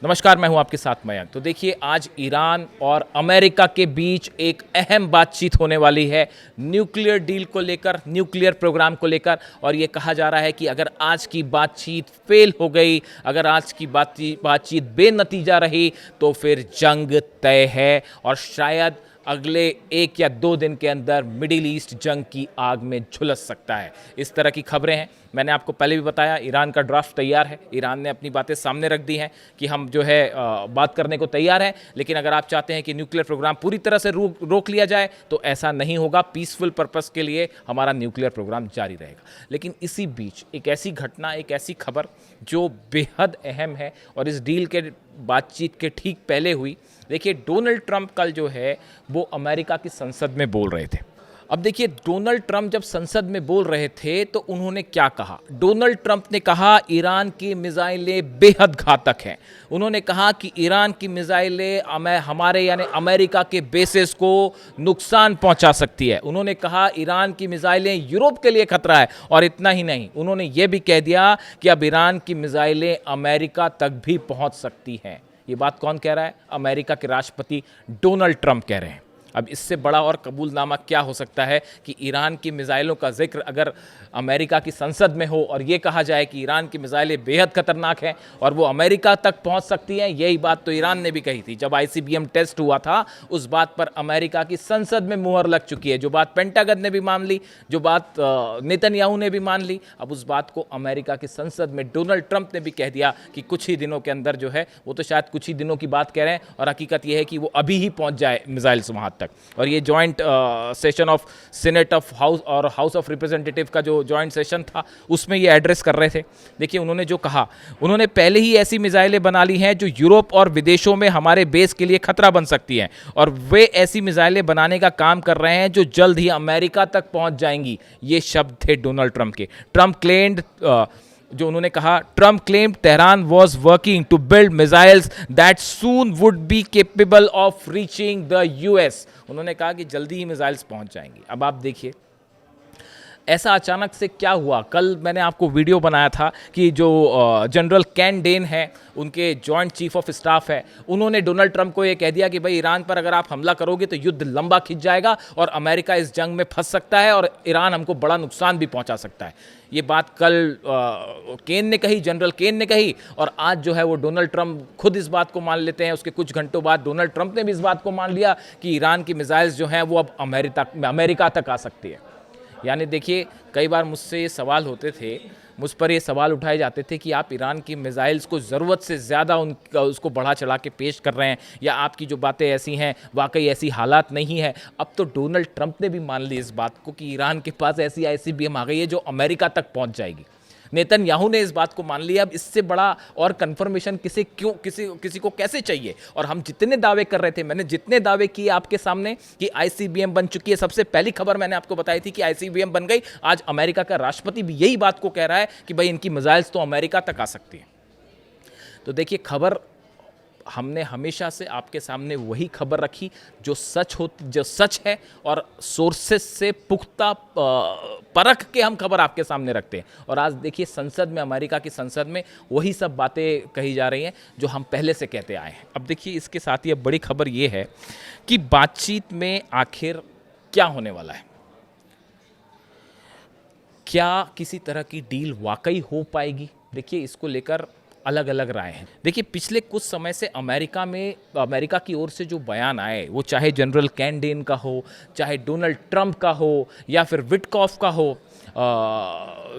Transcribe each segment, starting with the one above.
नमस्कार, मैं हूं आपके साथ मयंक। तो देखिए, आज ईरान और अमेरिका के बीच एक अहम बातचीत होने वाली है न्यूक्लियर डील को लेकर, न्यूक्लियर प्रोग्राम को लेकर। और ये कहा जा रहा है कि अगर आज की बातचीत फेल हो गई, अगर आज की बातचीत बेनतीजा रही, तो फिर जंग तय है और शायद अगले 1 या 2 दिन के अंदर मिडिल ईस्ट जंग की आग में झुलस सकता है। इस तरह की खबरें हैं। मैंने आपको पहले भी बताया, ईरान का ड्राफ्ट तैयार है। ईरान ने अपनी बातें सामने रख दी हैं कि हम जो है बात करने को तैयार हैं, लेकिन अगर आप चाहते हैं कि न्यूक्लियर प्रोग्राम पूरी तरह से रोक लिया जाए तो ऐसा नहीं होगा। पीसफुल पर्पस के लिए हमारा न्यूक्लियर प्रोग्राम जारी रहेगा। लेकिन इसी बीच एक ऐसी घटना, एक ऐसी खबर जो बेहद अहम है और इस डील के बातचीत के ठीक पहले हुई। देखिए, डोनाल्ड ट्रंप कल जो है वो अमेरिका की संसद में बोल रहे थे। अब देखिए, डोनाल्ड ट्रंप जब संसद में बोल रहे थे तो उन्होंने क्या कहा। डोनाल्ड ट्रंप ने कहा ईरान की मिसाइलें बेहद घातक हैं। उन्होंने कहा कि ईरान की मिसाइलें हमारे यानी अमेरिका के बेसेस को नुकसान पहुंचा सकती है। उन्होंने कहा ईरान की मिसाइलें यूरोप के लिए खतरा है। और इतना ही नहीं, उन्होंने ये भी कह दिया कि अब ईरान की मिसाइलें अमेरिका तक भी पहुंच सकती हैं। ये बात कौन कह रहा है? अमेरिका के राष्ट्रपति डोनाल्ड ट्रंप कह रहे हैं। अब इससे बड़ा और कबूलनामा क्या हो सकता है कि ईरान की मिसाइलों का जिक्र अगर अमेरिका की संसद में हो और ये कहा जाए कि ईरान की मिसाइलें बेहद खतरनाक हैं और वो अमेरिका तक पहुंच सकती हैं। यही बात तो ईरान ने भी कही थी जब आईसीबीएम टेस्ट हुआ था। उस बात पर अमेरिका की संसद में मुहर लग चुकी है। जो बात पेंटागन ने भी मान ली, जो बात नेतन्याहू ने भी मान ली, अब उस बात को अमेरिका की संसद में डोनाल्ड ट्रंप ने भी कह दिया कि कुछ ही दिनों के अंदर जो है, वो तो शायद कुछ ही दिनों की बात कह रहे हैं और हकीकत यह है कि वो अभी ही पहुंच जाए मिसाइल्स वहां तक। और ये joint session of senate of house और हाउस ऑफ रिप्रेजेंटेटिव का जो जॉइंट सेशन था, उसमें ये एड्रेस कर रहे थे। देखिए, उन्होंने जो कहा, उन्होंने पहले ही ऐसी मिसाइलें बना ली हैं जो यूरोप और विदेशों में हमारे बेस के लिए खतरा बन सकती हैं और वे ऐसी मिसाइलें बनाने का काम कर रहे हैं जो जल्द ही अमेरिका तक पहुंच जाएंगी। ये शब्द थे डोनाल्ड ट्रंप के। ट्रंप क्लेम्ड जो उन्होंने कहा, Trump claimed Tehran was working to build missiles that soon would be capable of reaching the US. उन्होंने कहा कि जल्दी ही मिसाइल्स पहुंच जाएंगी। अब आप देखिए, ऐसा अचानक से क्या हुआ। कल मैंने आपको वीडियो बनाया था कि जो जनरल कैन डेन है, उनके जॉइंट चीफ ऑफ स्टाफ है, उन्होंने डोनाल्ड ट्रंप को ये कह दिया कि भाई ईरान पर अगर आप हमला करोगे तो युद्ध लंबा खिंच जाएगा और अमेरिका इस जंग में फंस सकता है और ईरान हमको बड़ा नुकसान भी पहुंचा सकता है। ये बात कल केन ने कही, जनरल केन ने कही, और आज जो है वो डोनाल्ड ट्रंप खुद इस बात को मान लेते हैं। उसके कुछ घंटों बाद डोनाल्ड ट्रंप ने भी इस बात को मान लिया कि ईरान की मिसाइल्स जो हैं वो अब अमेरिका तक आ सकती है। यानी देखिए, कई बार मुझसे ये सवाल होते थे, मुझ पर ये सवाल उठाए जाते थे कि आप ईरान की मिसाइल्स को ज़रूरत से ज़्यादा उसको बढ़ा चढ़ा के पेश कर रहे हैं, या आपकी जो बातें ऐसी हैं वाकई ऐसी हालात नहीं है। अब तो डोनाल्ड ट्रंप ने भी मान ली इस बात को कि ईरान के पास ऐसी आईसीबीएम आ गई है जो अमेरिका तक पहुंच जाएगी। नेतन्याहू ने इस बात को मान लिया। अब इससे बड़ा और कंफर्मेशन किसी को कैसे चाहिए? और हम जितने दावे कर रहे थे, मैंने जितने दावे किए आपके सामने कि आईसीबीएम बन चुकी है, सबसे पहली खबर मैंने आपको बताई थी कि आईसीबीएम बन गई। आज अमेरिका का राष्ट्रपति भी यही बात को कह रहा है कि भाई इनकी मिसाइल्स तो अमेरिका तक आ सकती है। तो देखिए, खबर हमने हमेशा से आपके सामने वही खबर रखी जो सच है, और सोर्सेस से पुख्ता परख के हम खबर आपके सामने रखते हैं। और आज देखिए, संसद में, अमेरिका की संसद में वही सब बातें कही जा रही हैं जो हम पहले से कहते आए हैं। अब देखिए, इसके साथ ही अब बड़ी खबर ये है कि बातचीत में आखिर क्या होने वाला है। क्या किसी तरह की डील वाकई हो पाएगी? देखिए, इसको लेकर अलग अलग राय हैं। देखिए, पिछले कुछ समय से अमेरिका की ओर से जो बयान आए, वो चाहे जनरल कैन डेन का हो, चाहे डोनाल्ड ट्रंप का हो, या फिर विटकॉफ का हो।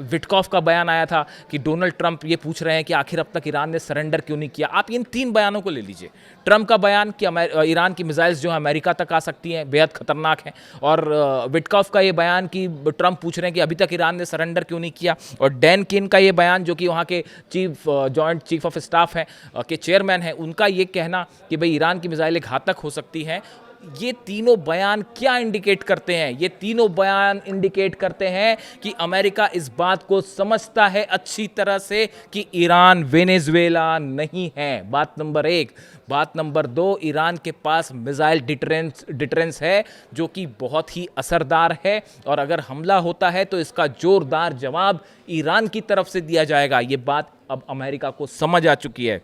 विटकॉफ का बयान आया था कि डोनाल्ड ट्रंप ये पूछ रहे हैं कि आखिर अब तक ईरान ने सरेंडर क्यों नहीं किया। आप इन 3 बयानों को ले लीजिए। ट्रंप का बयान कि ईरान की मिसाइल्स जो है अमेरिका तक आ सकती हैं, बेहद खतरनाक हैं, और विटकॉफ का ये बयान कि ट्रंप पूछ रहे हैं कि अभी तक ईरान ने सरेंडर क्यों नहीं किया, और डैन केन का ये बयान जो कि वहाँ के जॉइंट चीफ ऑफ स्टाफ हैं के चेयरमैन हैं, उनका ये कहना कि भाई ईरान की मिसाइलें घातक हो सकती हैं। ये तीनों बयान क्या इंडिकेट करते हैं? ये तीनों बयान इंडिकेट करते हैं कि अमेरिका इस बात को समझता है अच्छी तरह से कि ईरान वेनेजुएला नहीं है। बात नंबर 1। बात नंबर 2, ईरान के पास मिसाइल डिटरेंस है जो कि बहुत ही असरदार है, और अगर हमला होता है तो इसका जोरदार जवाब ईरान की तरफ से दिया जाएगा। ये बात अब अमेरिका को समझ आ चुकी है।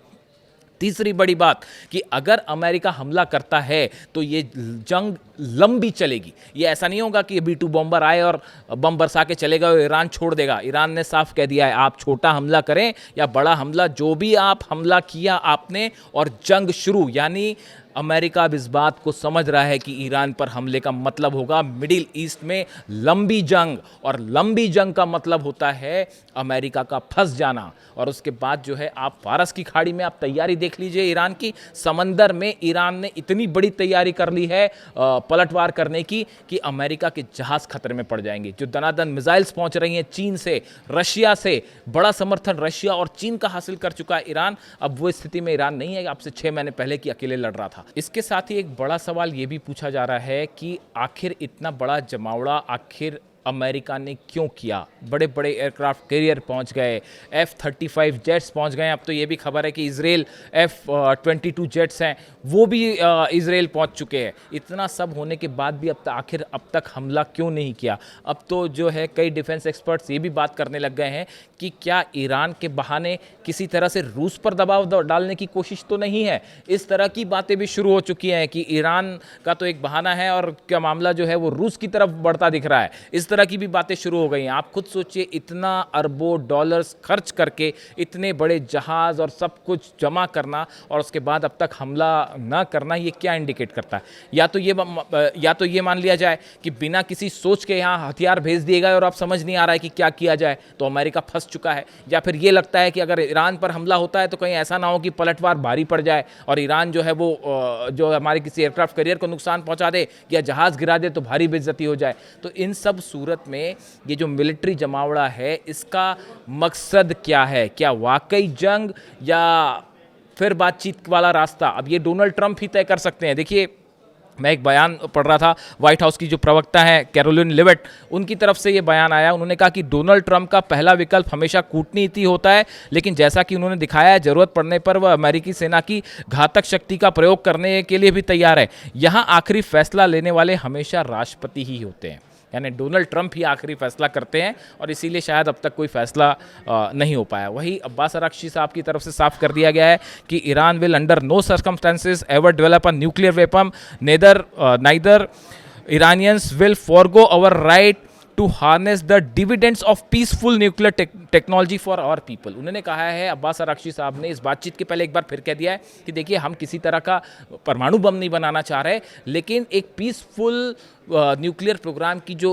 तीसरी बड़ी बात कि अगर अमेरिका हमला करता है तो ये जंग लंबी चलेगी। ये ऐसा नहीं होगा कि B-2 बॉम्बर आए और बम बरसा के चलेगा और ईरान छोड़ देगा। ईरान ने साफ कह दिया है, आप छोटा हमला करें या बड़ा हमला, जो भी आप हमला किया आपने और जंग शुरू। यानी अमेरिका अब इस बात को समझ रहा है कि ईरान पर हमले का मतलब होगा मिडिल ईस्ट में लंबी जंग, और लंबी जंग का मतलब होता है अमेरिका का फंस जाना। और उसके बाद जो है आप फारस की खाड़ी में आप तैयारी देख लीजिए ईरान की। समंदर में ईरान ने इतनी बड़ी तैयारी कर ली है पलटवार करने की कि अमेरिका के जहाज खतरे में पड़ जाएंगे। जो दनादन मिसाइल्स पहुंच रही हैं चीन से, रशिया से, बड़ा समर्थन रशिया और चीन का हासिल कर चुका है ईरान। अब वो स्थिति में ईरान नहीं है आपसे 6 महीने पहले कि अकेले लड़ रहा था। इसके साथ ही एक बड़ा सवाल ये भी पूछा जा रहा है कि आखिर इतना बड़ा जमावड़ा आखिर अमेरिका ने क्यों किया। बड़े बड़े एयरक्राफ्ट कैरियर पहुंच गए, F-35 जेट्स पहुंच गए। अब तो ये भी खबर है कि इजराइल F-22 जेट्स हैं वो भी इजराइल पहुंच चुके हैं। इतना सब होने के बाद भी आखिर अब तक हमला क्यों नहीं किया। अब तो जो है कई डिफेंस एक्सपर्ट्स ये भी बात करने लग गए हैं कि क्या ईरान के बहाने किसी तरह से रूस पर दबाव डालने की कोशिश तो नहीं है। इस तरह की बातें भी शुरू हो चुकी हैं कि ईरान का तो एक बहाना है और क्या मामला जो है वो रूस की तरफ बढ़ता दिख रहा है। इस तरह की भी बातें शुरू हो गई हैं। आप खुद सोचिए, इतना अरबों डॉलर्स खर्च करके इतने बड़े जहाज और सब कुछ जमा करना और उसके बाद अब तक हमला ना करना, ये क्या इंडिकेट करता है। या तो ये मान लिया जाए कि बिना किसी सोच के यहाँ हथियार भेज दिए गए और अब समझ नहीं आ रहा है कि क्या किया जाए, तो अमेरिका फंस चुका है। या फिर ये लगता है कि अगर ईरान पर हमला होता है तो कहीं ऐसा ना हो कि पलटवार भारी पड़ जाए और ईरान जो है वो जो हमारे किसी एयरक्राफ्ट कैरियर को नुकसान पहुंचा दे या जहाज गिरा दे तो भारी बेइज्जती हो जाए। तो इन सब सूरत में ये जो मिलिट्री जमावड़ा है इसका मकसद क्या है। क्या वाकई जंग या फिर बातचीत वाला रास्ता, अब ये डोनाल्ड ट्रंप ही तय कर सकते हैं। देखिए, मैं एक बयान पढ़ रहा था, व्हाइट हाउस की जो प्रवक्ता है कैरोलिन लेविट, उनकी तरफ से ये बयान आया। उन्होंने कहा कि डोनाल्ड ट्रंप का पहला विकल्प हमेशा कूटनीति होता है, लेकिन जैसा कि उन्होंने दिखाया है जरूरत पड़ने पर वह अमेरिकी सेना की घातक शक्ति का प्रयोग करने के लिए भी तैयार है। यहाँ आखिरी फैसला लेने वाले हमेशा राष्ट्रपति ही होते हैं, यानी डोनाल्ड ट्रंप ही आखिरी फैसला करते हैं और इसीलिए शायद अब तक कोई फैसला नहीं हो पाया। वही अब्बास अराक्ची साहब की तरफ से साफ कर दिया गया है कि Iran will under no circumstances ever develop a nuclear weapon, neither Iranians will forgo our right to harness the dividends of peaceful nuclear technology for our people. उन्होंने कहा है, अब्बास अराक्ची साहब ने इस बातचीत के पहले एक बार फिर कह दिया है कि देखिए, हम किसी तरह का परमाणु बम नहीं बनाना चाह रहे, लेकिन एक पीसफुल न्यूक्लियर प्रोग्राम की जो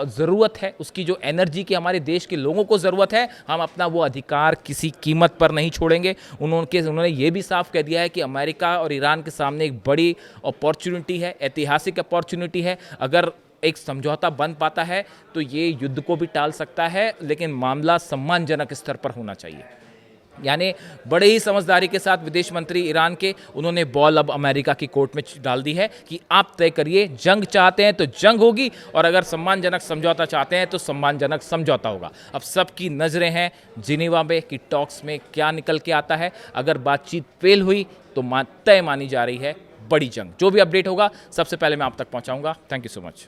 ज़रूरत है, उसकी जो एनर्जी की हमारे देश के लोगों को ज़रूरत है, हम अपना वो अधिकार किसी कीमत पर नहीं छोड़ेंगे। उन्होंने ये भी साफ कह दिया है कि अमेरिका और ईरान के सामने एक बड़ी अपॉर्चुनिटी है, ऐतिहासिक अपॉर्चुनिटी है। अगर एक समझौता बन पाता है तो ये युद्ध को भी टाल सकता है, लेकिन मामला सम्मानजनक स्तर पर होना चाहिए। यानी बड़े ही समझदारी के साथ विदेश मंत्री ईरान के, उन्होंने बॉल अब अमेरिका की कोर्ट में डाल दी है कि आप तय करिए, जंग चाहते हैं तो जंग होगी और अगर सम्मानजनक समझौता चाहते हैं तो सम्मानजनक समझौता होगा। अब सबकी नज़रें हैं जिनीवा में कि टॉक्स में क्या निकल के आता है। अगर बातचीत फेल हुई तो तय मानी जा रही है बड़ी जंग। जो भी अपडेट होगा सबसे पहले मैं आप तक पहुंचाऊंगा। Thank you so much.